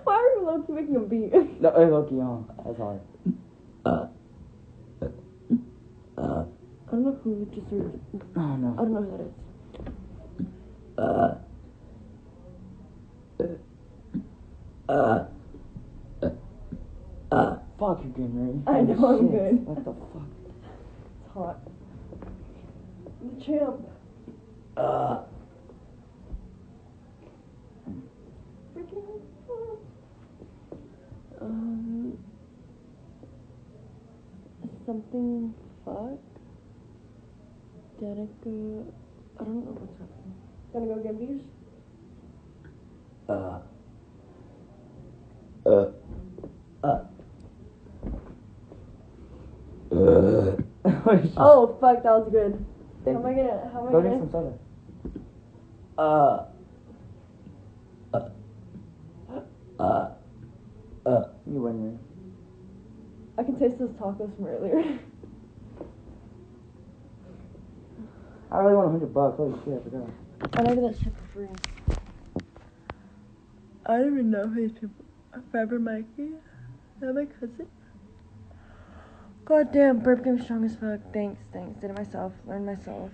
Why are you low-key making a beat? No, hey, low-key, that's hard. I don't know who just heard. Oh, no. I don't know who that is. Fuck, you're getting ready. I know, I'm Shit. good. What the fuck? It's hot. The champ. Freaking. Something fuck. Danica. I don't know what's happening. Gonna go get these? Oh fuck, that was good. How am I gonna Go drink some soda. You win, man. I can taste those tacos from earlier. I really want $100. Holy shit, I forgot. And I did that shit for free. I don't even know who these people are. Fiber Mikey? Is that my cousin? God damn, Burp game strong as fuck. Thanks. Did it myself. Learned myself.